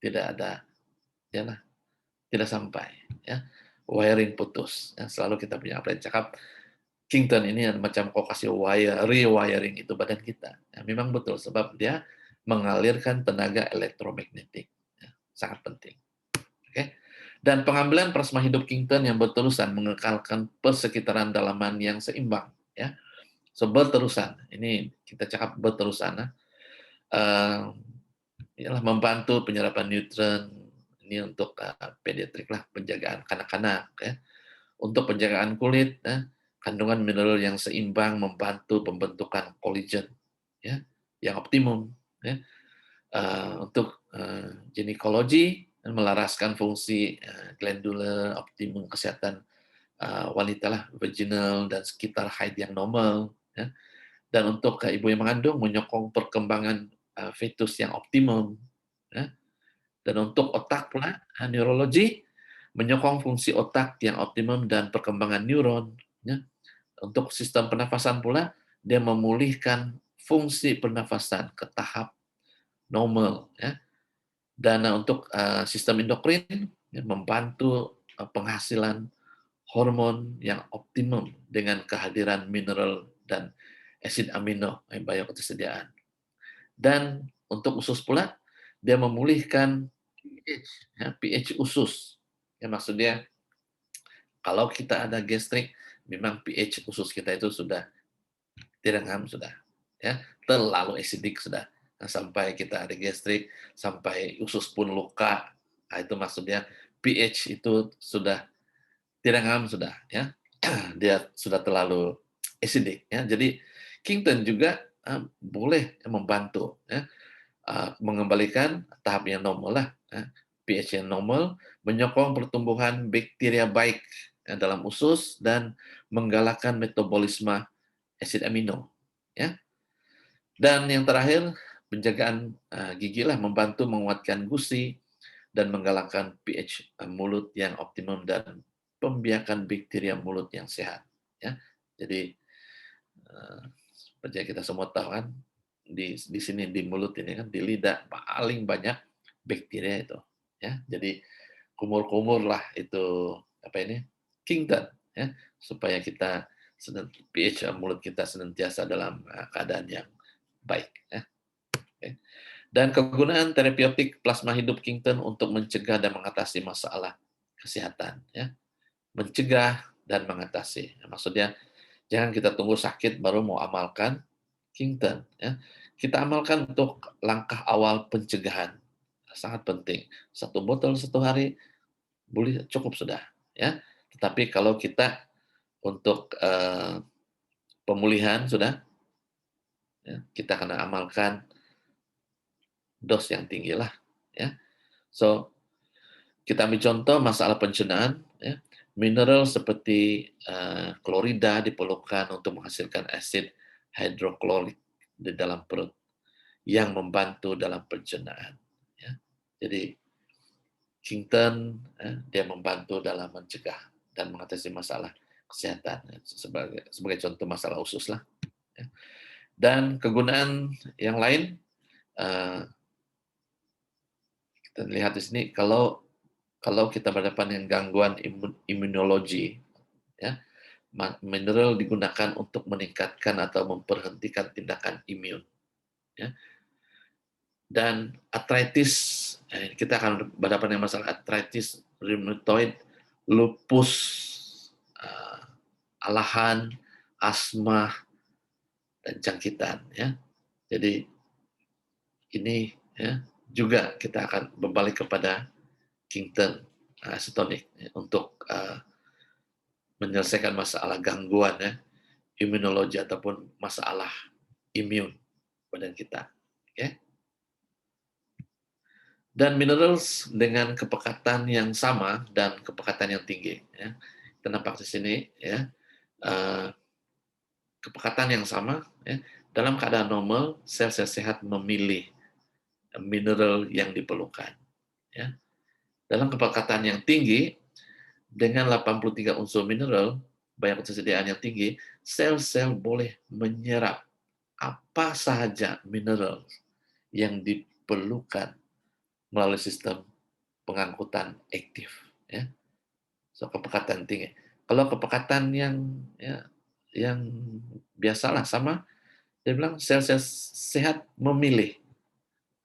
tidak ada, ya lah, tidak sampai, ya. Wiring putus, ya. Selalu kita punya apa yang cakap, Kington ini macam kau kasih wire, rewiring itu badan kita. Ya, memang betul sebab dia mengalirkan tenaga elektromagnetik. Ya, sangat penting. Oke. Dan pengambilan plasma hidup Kington yang berterusan mengekalkan persekitaran dalaman yang seimbang. Ya, so berterusan. Ini kita cakap berterusan. Ialah membantu penyerapan nutrien ini untuk pediatrik lah, penjagaan kanak-kanak. Ya. Untuk penjagaan kulit, ya, kandungan mineral yang seimbang membantu pembentukan kolagen, ya, yang optimum. Ya. Untuk ginekologi, melaraskan fungsi glandular, optimum kesehatan wanita lah, vaginal dan sekitar haid yang normal. Ya. Dan untuk ibu yang mengandung, menyokong perkembangan fetus yang optimum. Ya. Dan untuk otak pula, neurologi, menyokong fungsi otak yang optimum dan perkembangan neuron. Ya. Untuk sistem pernafasan pula, dia memulihkan fungsi pernafasan ke tahap normal. Ya. Dan untuk sistem endokrin, ya, membantu penghasilan hormon yang optimum dengan kehadiran mineral dan asid amino, bioketersediaan. Dan untuk usus pula, dia memulihkan pH, ya, pH usus. Ya, maksudnya kalau kita ada gastrik, memang pH usus kita itu sudah tidak ngam sudah, ya, terlalu acidic sudah. Nah, sampai kita ada gastrik, sampai usus pun luka. Nah, itu maksudnya pH itu sudah tidak ngam sudah, ya. Dia sudah terlalu acidic, ya. Jadi Kington juga boleh membantu, ya, mengembalikan tahap yang normal lah, ya. pH yang normal, menyokong pertumbuhan bakteria baik ya, dalam usus dan menggalakkan metabolisme asid amino, ya. Dan yang terakhir, penjagaan gigi lah, membantu menguatkan gusi dan menggalakkan pH mulut yang optimum dan pembiakan bakteria mulut yang sehat, ya. Jadi seperti yang kita semua tahu kan, di sini di mulut ini kan, di lidah paling banyak bakteria itu, ya. Jadi kumur-kumur lah itu apa ini, Kington, ya, supaya kita pH mulut kita senantiasa dalam keadaan yang baik, ya. Oke. Dan kegunaan terapeutik plasma hidup Kington untuk mencegah dan mengatasi masalah kesehatan, ya. Mencegah dan mengatasi. Maksudnya jangan kita tunggu sakit baru mau amalkan Kington, ya. Kita amalkan untuk langkah awal pencegahan. Sangat penting. 1 botol 1 hari boleh cukup sudah, ya. Tetapi kalau kita untuk pemulihan sudah, ya, kita kena amalkan dos yang tinggi lah, ya. So kita ambil contoh masalah pencernaan, ya. Mineral seperti klorida diperlukan untuk menghasilkan asid hidroklorik di dalam perut yang membantu dalam pencernaan. Ya. Jadi Kington dia membantu dalam mencegah dan mengatasi masalah kesehatan sebagai contoh masalah usus lah. Ya. Dan kegunaan yang lain kita lihat di sini kalau kita berhadapan dengan gangguan imunologi, ya, mineral digunakan untuk meningkatkan atau memberhentikan tindakan imun. Ya. Dan artritis, kita akan berhadapan dengan masalah artritis, rheumatoid, lupus, alahan, asma, dan jangkitan. Ya. Jadi ini ya, juga kita akan berbalik kepada Kington Acetonic untuk menyelesaikan masalah gangguan ya, imunologi ataupun masalah imun badan kita. Okay? Dan minerals dengan kepekatan yang sama dan kepekatan yang tinggi. Ya. Kita nampak di sini ya. kepekatan yang sama, ya, dalam keadaan normal, sel-sel sehat memilih mineral yang diperlukan. Ya. Dalam kepekatan yang tinggi, dengan 83 unsur mineral, banyak ketersediaan yang tinggi, sel-sel boleh menyerap apa sahaja mineral yang diperlukan melalui sistem pengangkutan aktif. Ya. So, kepekatan tinggi. Kalau kepekatan yang biasalah sama, dia bilang sel-sel sehat memilih.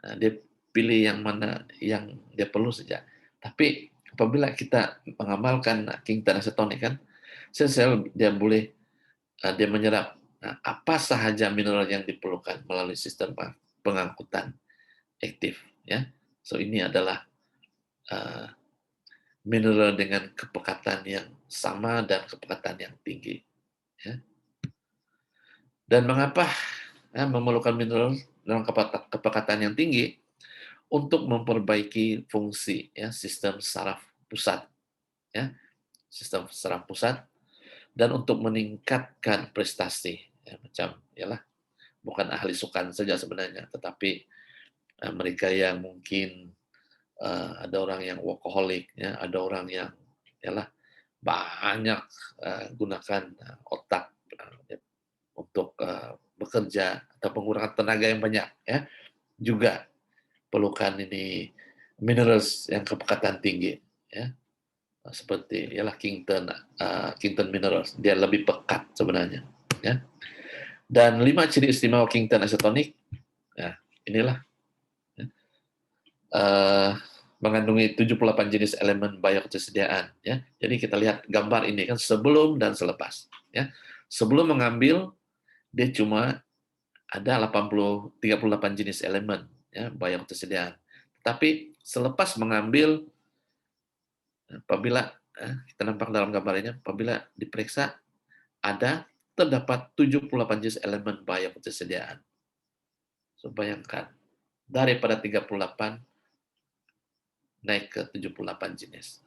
Nah, dia pilih yang mana yang dia perlu saja. Tapi apabila kita mengamalkan Kington Acetonic kan, sel-sel dia boleh dia menyerap apa sahaja mineral yang diperlukan melalui sistem pengangkutan aktif. Ya, so ini adalah uh, mineral dengan kepekatan yang sama dan kepekatan yang tinggi. Ya. Dan mengapa memerlukan mineral dalam kepekatan yang tinggi? Untuk memperbaiki fungsi ya sistem saraf pusat, ya sistem saraf pusat, dan untuk meningkatkan prestasi, ya, macam yalah bukan ahli sukan saja sebenarnya, tetapi mereka yang mungkin ada orang yang workaholic, ya ada orang yang yalah banyak gunakan otak untuk bekerja atau menggunakan tenaga yang banyak, ya juga perlukan ini minerals yang kepekatan tinggi, ya seperti ialah Kington minerals, dia lebih pekat sebenarnya, ya. Dan 5 ciri istimewa Kington Acetonic, ya inilah, ya, mengandungi 78 jenis elemen bioketersediaan, ya. Jadi kita lihat gambar ini kan sebelum dan selepas, ya. Sebelum mengambil dia cuma ada 38 jenis elemen, ya bioketersediaan. Tapi selepas mengambil, apabila kita nampak dalam gambar ini, apabila diperiksa ada terdapat 78 jenis elemen bioketersediaan. So, bayangkan daripada 38 naik ke 78 jenis.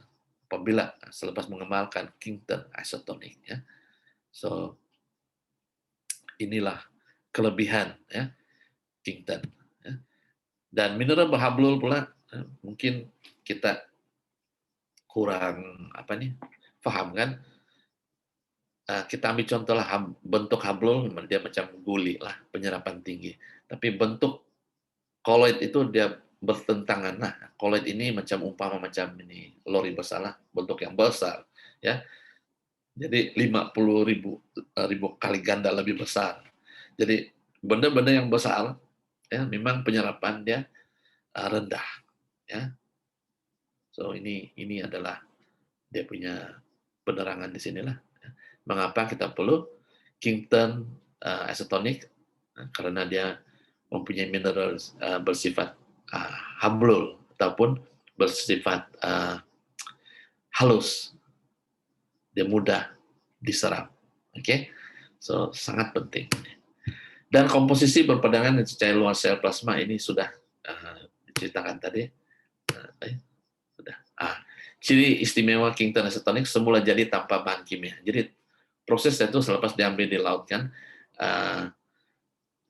Apabila selepas mengemalkan Kington Acetonic, ya. So inilah kelebihan ya Kington. Ya. Dan mineral berhablul pula mungkin kita kurang paham kan. Kita ambil contoh lah bentuk hablul, dia macam guli lah, penyerapan tinggi. Tapi bentuk koloid itu dia bertentangan. Nah, koloid ini umpama macam ini lori besar lah, bentuk yang besar, ya. Jadi 50.000 kali ganda lebih besar. Jadi benda-benda yang besar, ya memang penyerapan dia rendah, ya. So ini adalah dia punya penerangan di sinilah. Mengapa kita perlu Kington Acetonic? Karena dia mempunyai mineral bersifat hablul ataupun bersifat halus, dia mudah diserap. Oke, so sangat penting. Dan komposisi berpegangan dengan cahaya luar sel plasma ini sudah diceritakan tadi. Sudah. Ciri istimewa Kington Acetonic semula jadi tanpa bahan kimia. Jadi prosesnya itu selepas diambil di laut kan,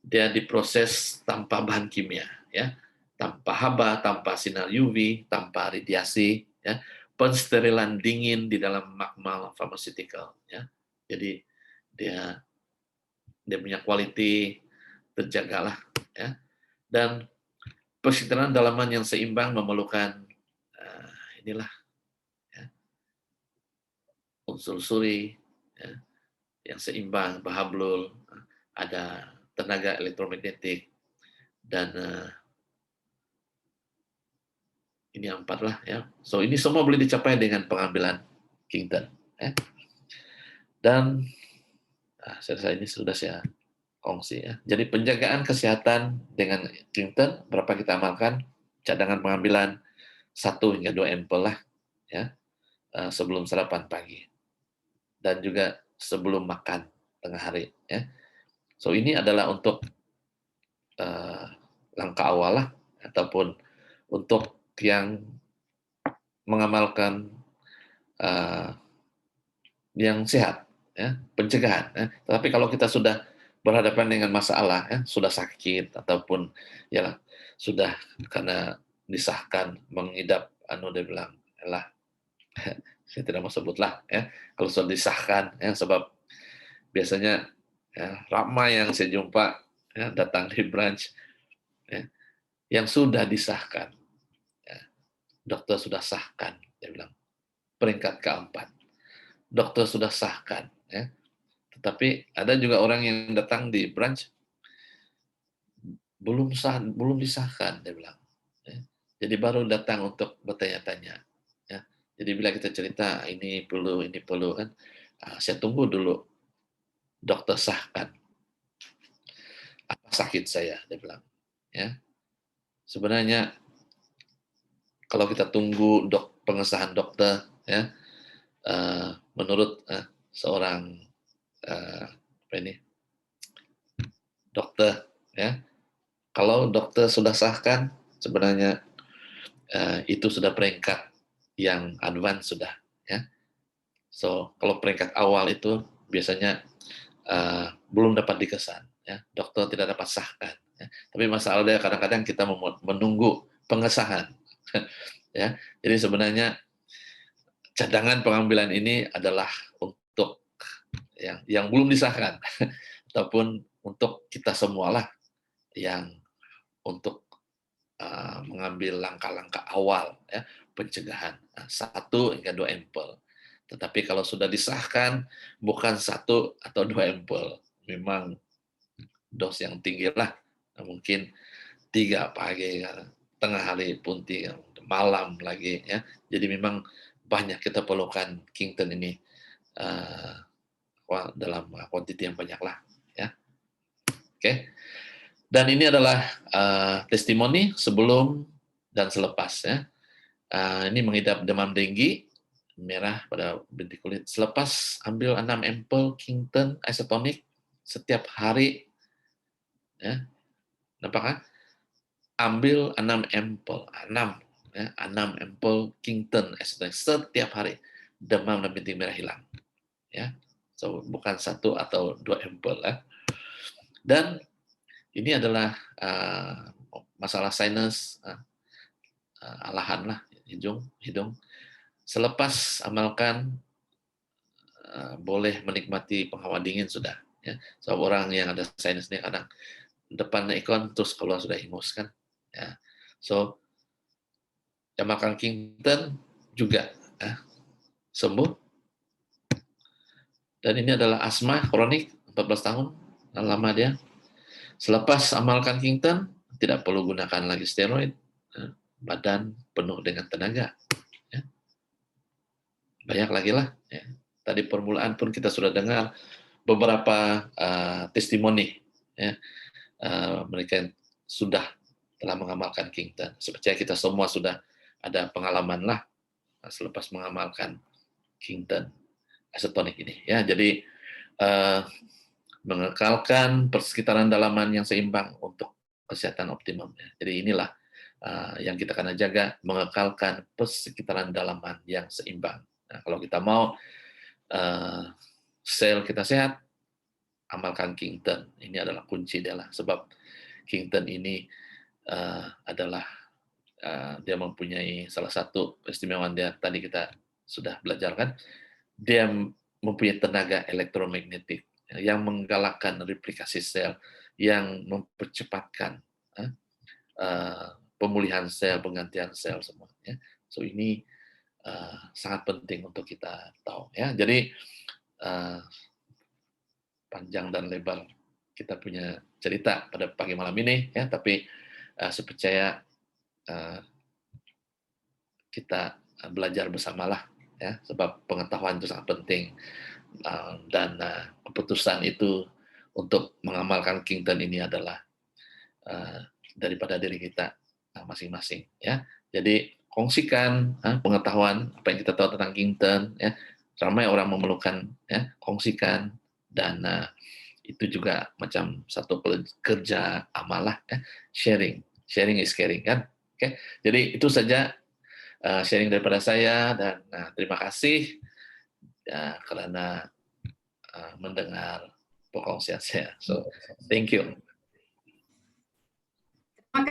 dia diproses tanpa bahan kimia, ya, tanpa haba, tanpa sinar UV, tanpa radiasi, ya, pensterilan dingin di dalam magma pharmaceutical, ya. Jadi dia punya quality terjagalah, ya. Dan persiteran dalaman yang seimbang memerlukan inilah, ya, unsur suri, ya, yang seimbang, berhablul, ada tenaga elektromagnetik, dan ini yang 4 lah, ya. So ini semua boleh dicapai dengan pengambilan Kington, ya. Dan saya rasa ini sudah saya kongsi, ya. Jadi penjagaan kesehatan dengan Kington, berapa kita amalkan, cadangan pengambilan 1 hingga 2 ampel lah, ya, sebelum sarapan pagi dan juga sebelum makan tengah hari, ya. So ini adalah untuk langkah awal lah, ataupun untuk yang mengamalkan yang sehat, ya, pencegahan. Ya. Tetapi kalau kita sudah berhadapan dengan masalah, ya, sudah sakit ataupun ya sudah karena disahkan mengidap, dia bilang, lah, saya tidak mau sebutlah, ya, kalau sudah disahkan, ya, sebab biasanya ya, ramai yang saya jumpa ya, datang di branch ya, yang sudah disahkan, ya, dokter sudah sahkan, dia bilang peringkat keempat, dokter sudah sahkan, ya. Tetapi ada juga orang yang datang di branch belum disahkan, dia bilang. Ya. Jadi baru datang untuk bertanya-tanya. Ya. Jadi bila kita cerita ini perlu kan, saya tunggu dulu dokter sahkan apa sakit saya, dia bilang. Ya. Sebenarnya kalau kita tunggu pengesahan dokter, ya, menurut seorang apa ini dokter, ya, kalau dokter sudah sahkan, sebenarnya itu sudah peringkat yang advance sudah, ya. So kalau peringkat awal itu biasanya belum dapat dikesan, ya, dokter tidak dapat sahkan. Ya. Tapi masalahnya kadang-kadang kita menunggu pengesahan, ya. Jadi sebenarnya cadangan pengambilan ini adalah untuk yang belum disahkan ataupun untuk kita semualah yang untuk mengambil langkah-langkah awal ya pencegahan 1 hingga 2 ampel. Tetapi kalau sudah disahkan bukan 1 atau 2 ampel, memang dos yang tinggi lah, mungkin 3 pagi, tengah hari pun 3, malam lagi ya. Jadi memang banyak kita perlukan Kington ini uh, dalam kuantiti yang banyak lah ya. Oke. Dan ini adalah testimoni sebelum dan selepas ya. Ini mengidap demam denggi merah pada bintik kulit. Selepas ambil 6 ampel Kington isotonic setiap hari ya. Nampak kan? Ambil 6 ampel, 6 ya, 6 ampel Kington isotonic setiap hari. Demam dan bintik merah hilang. Ya. So bukan 1 atau 2 ampel ya. Dan ini adalah masalah sinus alahan lah hidung. Selepas amalkan boleh menikmati penghawaan dingin sudah. Ya. So orang yang ada sinus ini kadang depannya ikon terus keluar sudah ingus kan. Ya. So amalkan Kington juga sembuh. Dan ini adalah asma kronik 14 tahun lama dia. Selepas amalkan Kington tidak perlu gunakan lagi steroid. Badan penuh dengan tenaga. Ya. Banyak lagi lah. Ya. Tadi permulaan pun kita sudah dengar beberapa testimoni. Ya. Mereka yang sudah telah mengamalkan Kington. Sepertinya kita semua sudah ada pengalaman lah selepas mengamalkan Kington isotonic ini. Ya. Jadi mengekalkan persekitaran dalaman yang seimbang untuk kesehatan optimum. Ya. Jadi inilah yang kita akan jaga, mengekalkan persekitaran dalaman yang seimbang. Nah, kalau kita mau sel kita sehat, amalkan Kington. Ini adalah kunci dia lah. Sebab Kington ini adalah dia mempunyai salah satu keistimewaan dia tadi kita sudah belajar kan. Dia mempunyai tenaga elektromagnetik yang menggalakkan replikasi sel, yang mempercepatkan pemulihan sel, penggantian sel semuanya. So ini sangat penting untuk kita tahu ya. Jadi panjang dan lebar kita punya cerita pada pagi malam ini ya, tapi saya percaya kita belajar bersamalah ya, sebab pengetahuan itu sangat penting dan keputusan itu untuk mengamalkan Kington ini adalah daripada diri kita masing-masing ya. Jadi kongsikan pengetahuan apa yang kita tahu tentang Kington ya. Ramai orang memerlukan ya, kongsikan dan itu juga macam satu kerja amalah ya. Sharing is caring kan. Oke. Jadi itu saja sharing daripada saya dan terima kasih karena mendengar perkongsian saya. So, thank you.